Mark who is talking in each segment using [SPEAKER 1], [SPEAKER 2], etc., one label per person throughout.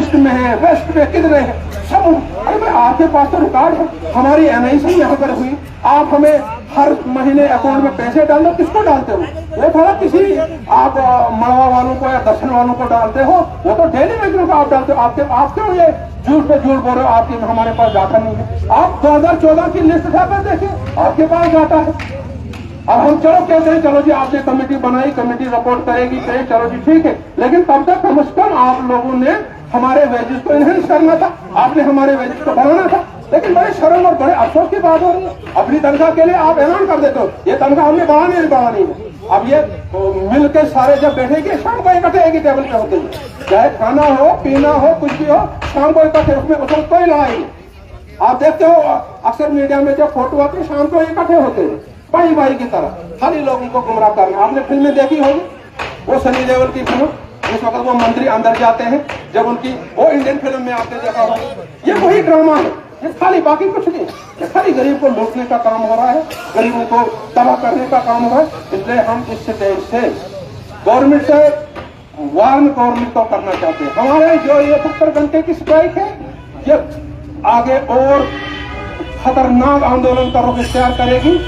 [SPEAKER 1] East में है, waste में किधर है सब। अरे भाई आपके पास तो रिकॉर्ड है, हमारी एनआईसी यहाँ पर हुई, आप हमें हर महीने अकाउंट में पैसे डाल दो, किसको डालते हो? वो थोड़ा किसी आप मड़वा वालों को या दर्शन वालों को डालते हो, वो तो डेली वेजरों को आप डालते हो। आप क्यों ये झूठ पे झूठ बोल रहे हो? आपके हमारे पास डाटा नहीं है। आप 2014 की लिस्ट उठा कर देखिए, आपके पास डाटा है। अब हम चलो कहते हैं चलो जी आपने कमेटी बनाई, कमेटी रिपोर्ट करेगी, चलो जी ठीक है, लेकिन तब तक कम से कम आप लोगों ने हमारे वेजेस को इनहेंस करना था, आपने हमारे वेजेस को बढ़ाना था। लेकिन बड़े शर्म और बड़े अफसोस की बात हो रही है, अपनी तनख्वाह के लिए आप ऐलान कर देते हो ये तनख्वाह हमने बढ़ानी है। अब ये मिल के सारे जब बैठेंगे शाम को इकट्ठे एक ही टेबल पे होते हैं, चाहे खाना हो पीना हो कुछ भी हो, शाम को इकट्ठे, उसमें उसमें कोई लड़ाई नहीं। आप देखते हो अक्सर मीडिया में जब फोटो आती है शाम को इकट्ठे होते हैं भाई भाई की तरह, खाली लोगों को गुमराह करना। आपने फिल्में देखी होगी, वो सनी देओल की फिल्म, जिस वक्त वो मंत्री अंदर जाते हैं, जब उनकी वो इंडियन फिल्म में आपने देखा होगा, ये वही ड्रामा है, ये खाली, बाकी कुछ नहीं, ये खाली गरीब को लूटने का काम हो रहा है, गरीबों को तबाह करने का काम हो रहा है। इसलिए हम इस स्टेज से गवर्नमेंट से वार्न गवर्नमेंट को करना चाहते हैं। हमारे जो ये 70 घंटे की स्ट्राइक है, ये आगे और खतरनाक आंदोलन का रुख इख्तियार करेगी।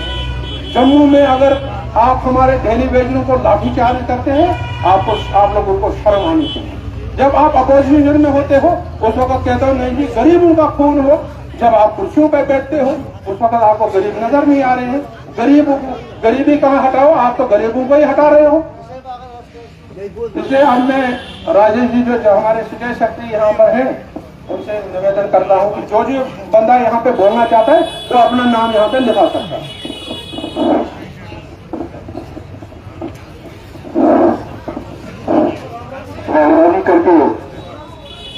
[SPEAKER 1] जम्मू में अगर आप हमारे डेली वेजरों को लाठीचार्ज करते हैं, आप लोगों को शर्म आनी चाहिए। जब आप अपोजिशन में होते हो उस वक्त कहते हो नहीं जी गरीबों का खून हो, जब आप कुर्सियों पर बैठते हो उस वक्त आपको गरीब नजर नहीं आ रहे हैं। गरीबों को गरीबी कहाँ हटाओ, आप तो गरीबों को ही हटा रहे हो। इसलिए हमने राजेश जी जो हमारे स्टेट सेक्रेटरी यहाँ पर है, उनसे निवेदन करता हूँ कि जो बंदा यहाँ पे बोलना चाहता है तो अपना नाम यहाँ पे लिखा सकता है।
[SPEAKER 2] मेहरबानी करके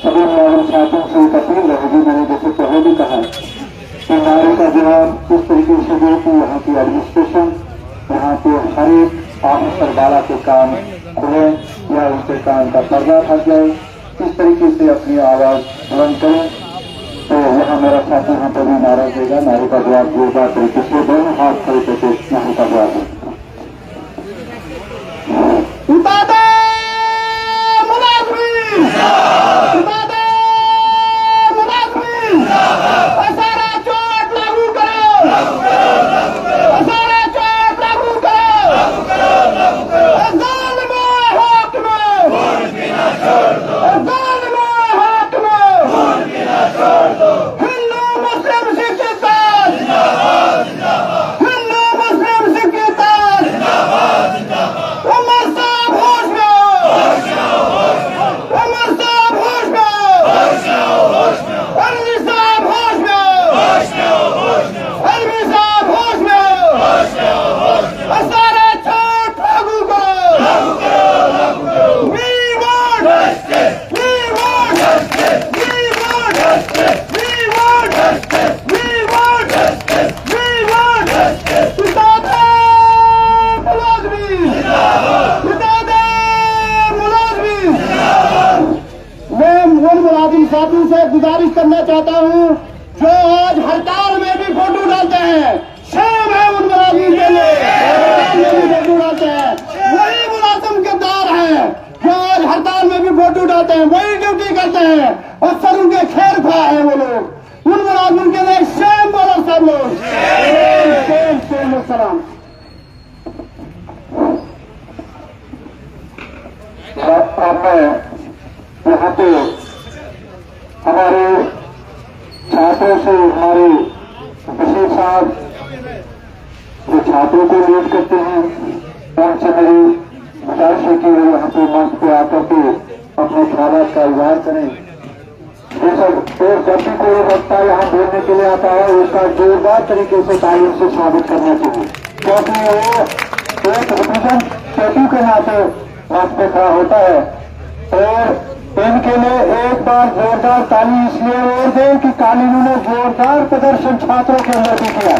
[SPEAKER 2] सभी मुलाजिम साथियों से एक अपील रहेगी, मैंने जैसे पहले भी कहा कि नारे का जवाब इस तरीके से दे कि यहाँ की एडमिनिस्ट्रेशन, यहाँ के हर एक ऑफिसर वाला के काम खुले या उनके काम का पर्दा फंस जाए, इस तरीके से अपनी आवाज बुलंद करें। तो यहाँ मेरा साथी यहाँ पर भी नारा देगा, नारे का जवाब जोरदार तरीके से दोनों हाथ खड़े करके नारे का जवाब देगा।
[SPEAKER 3] साथियों से गुजारिश करना चाहता हूं जो आज हड़ताल में भी फोटो डालते हैं, शर्म है उन मुलाजिम के लिए, हड़ताल में भी फोटो डालते हैं, वही मुलाजिम किरदार हैं जो आज हड़ताल में भी फोटो डालते हैं, वही ड्यूटी करते हैं, अक्सर उनके खैर खा है वो लोग। उन मुलाजिम के लिए शर्म बोलो सब लोग, सलाम।
[SPEAKER 2] यहाँ पे हमारे छात्रों से हमारे बशीर साहब जो छात्रों को लीड करते हैं, उनसे मेरी गुजारिश है कि वो यहाँ पे मंच पे आकर के अपने ख्यालात का इजहार करें। जब भी कोई वक्ता यहाँ बोलने के लिए आता है उसका जोरदार तरीके से तालीम से स्वागत करना चाहिए, क्योंकि वो एक रिप्रेजेंटेटिव के नाते मंच पे खड़ा होता है। और इनके लिए एक बार जोरदार ताली इसलिए और दें कि कल इन्होंने जोरदार प्रदर्शन छात्रों के अंदर भी किया।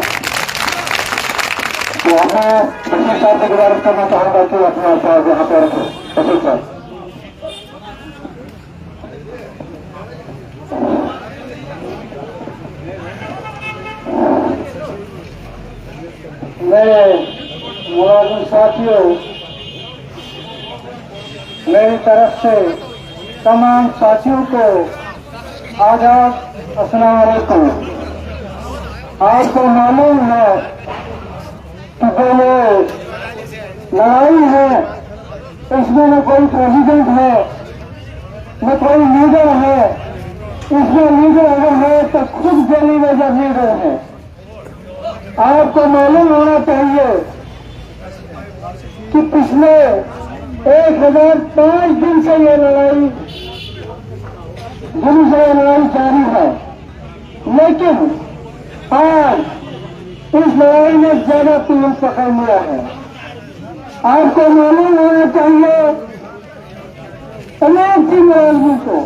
[SPEAKER 2] तो हमें बशीर साहब से गुजारिश करना चाहूंगा कि अपना अल्फाज यहाँ पर रखें। बशीर साहब।
[SPEAKER 3] मैं मुलाजिम साथियों, मेरी तरफ से
[SPEAKER 2] तमाम साथियों को आदाब, अस्सलाम वालेकुम। आपको मालूम है कि जो ये लड़ाई है इसमें न कोई प्रेसिडेंट है न कोई लीडर है। इसमें लीडर अगर है तो खुद दिल्ली में जब लीडर है। आपको मालूम होना चाहिए कि पिछले 1005 दिन से ये लड़ाई लड़ाई जारी है, लेकिन आज इस लड़ाई में ज्यादा तीर पकड़ लिया है। आपको मालूम होना चाहिए अमेठी मुलाजमी को,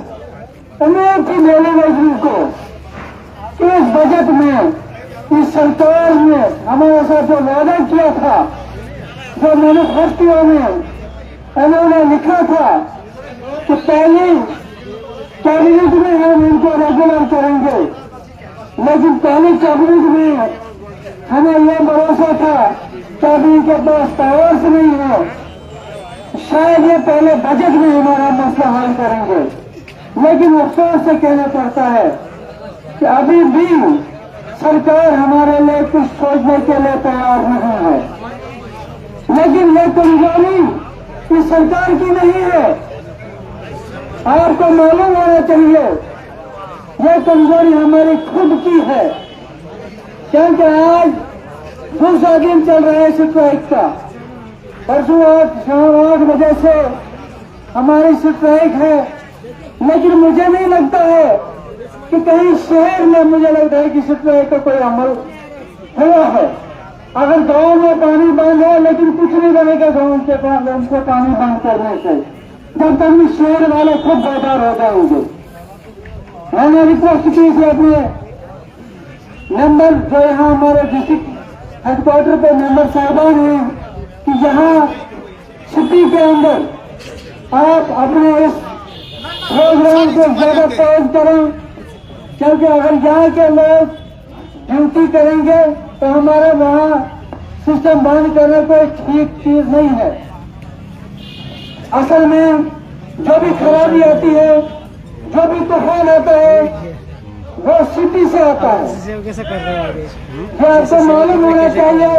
[SPEAKER 2] अमेठी मेले मजदूर को इस बजट में इस सरकार ने हमारे साथ जो वादा किया था, जो मैनिफेस्टो में इन्होंने लिखा था कि पहली कैबिनेट में हम इनको रेगुलर करेंगे, लेकिन पहली कैबिनेट में हमें यह भरोसा था कि अभी इनके पास पावर्स नहीं है, शायद ये पहले बजट में हमारा मसला हल करेंगे। लेकिन अफसोस से कहना पड़ता है कि अभी भी सरकार हमारे लिए कुछ सोचने के लिए तैयार नहीं है। लेकिन ये कमजोरी इस सरकार की नहीं है, आपको मालूम होना चाहिए ये कमजोरी हमारी खुद की है। क्योंकि आज दूसरा दिन चल रहा है स्ट्राइक का। परसों शाम 8 बजे से हमारी स्ट्राइक है, लेकिन मुझे नहीं लगता है कि कहीं शहर में मुझे लगता है कि स्ट्राइक का कोई अमल हुआ है। अगर गांव में पानी बंद है, लेकिन कुछ नहीं बनेगा गांव के पास उनको पानी बंद करने से, जब तक भी शहर वाले खुद बेदार हो जाएंगे। मैंने रिक्वेस्ट की थी अपने मेंबर जो यहाँ हमारे डिस्ट्रिक्ट हेडक्वार्टर पे मेंबर साहबान हैं कि यहाँ सिटी के अंदर आप अपने इस प्रोग्राम को ज्यादा तेज करें, क्योंकि अगर यहाँ के लोग ड्यूटी करेंगे तो हमारा वहाँ सिस्टम बंद करना कोई ठीक चीज नहीं है। असल में जो भी खराबी आती है, जो भी तूफान आता है, वो सिटी से आता है।
[SPEAKER 4] कैसे कर रहे हैं
[SPEAKER 2] ये आपको मालूम होना चाहिए।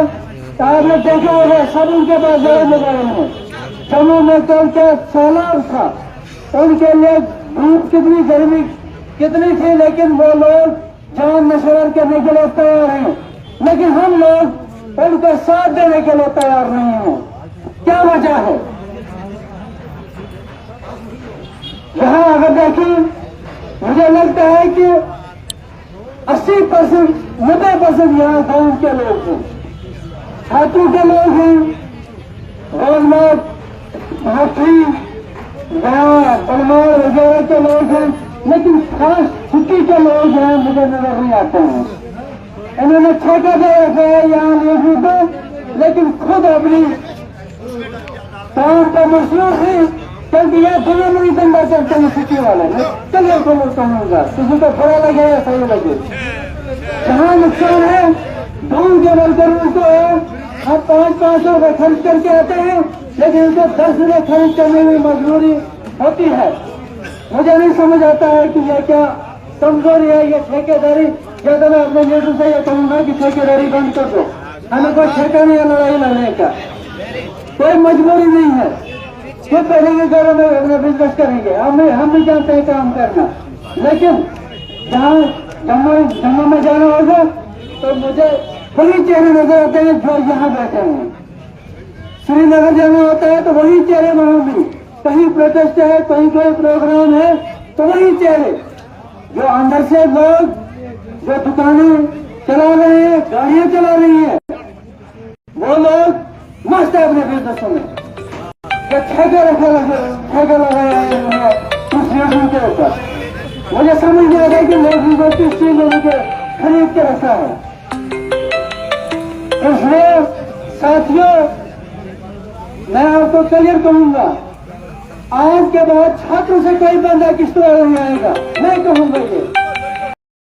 [SPEAKER 2] आपने देखा होगा सब उनके पास बड़े मोबाइल हैं। जम्मू में कल क्या सैलाब था, उनके लिए धूप कितनी गर्मी कितनी थी, लेकिन वो लोग जान नशर करने के लिए तैयार हैं। लेकिन हम लोग उनका साथ देने के लिए तैयार नहीं हैं। क्या वजह है? यहाँ अगर देखें, मुझे लगता है कि 80% 90% यहाँ गांव के लोग हैं, छात्रों के लोग हैं, रोजगार फैक्ट्री परमार वगैरह के लोग हैं, लेकिन खास सिटी के लोग हैं मुझे नजर नहीं आते हैं। इन्होंने ठेका दे रखा है यहाँ लोगों को, लेकिन खुद अपनी काम का मसरूफ है, क्योंकि यह डिलीवरी धंधा करते हैं सिटी वाले। चलिए को कहूँगा, किसी को बुरा लगे या सही लगे, जहाँ नुकसान है गाँव के वर्करों को है, हम 500-500 रुपये खर्च करके आते हैं, लेकिन उनको 10 रुपये खर्च करने में मजबूरी होती है। मुझे नहीं समझ आता है कि यह क्या कमजोरी है, ये ठेकेदारी। ज्यादा मैं अपने लीडर से यह कहूंगा कि ठेकेदारी बंद कर दो, हमें कोई ठेका नहीं है लड़ाई लड़ने का, कोई मजबूरी नहीं है। खुद पहले घरों में अपना बिजनेस करेंगे, हम भी जानते हैं काम करना। लेकिन जहाँ जम्मू में जाना होगा तो मुझे वही चेहरे नजर आते हैं जो यहाँ बैठे हैं। श्रीनगर जाना होता है तो वही चेहरे वहां भी, कहीं प्रोटेस्ट है, कहीं कोई प्रोग्राम है तो वही चेहरे। जो अंदर से लोग जो दुकानें चला रहे हैं, गाड़ियां चला रही हैं, वो लोग मस्त है अपने बिजनेसों में। ठेका लगाया है उस लोगों के ऊपर। मुझे समझ नहीं आता कि लोगों को किस चीज लोगों के खरीद के रखा है। इसलिए साथियों, मैं आपको क्लियर कहूंगा, आज के बाद छात्र से कोई बंदा किस तरह नहीं आएगा, मैं कहूंगा ये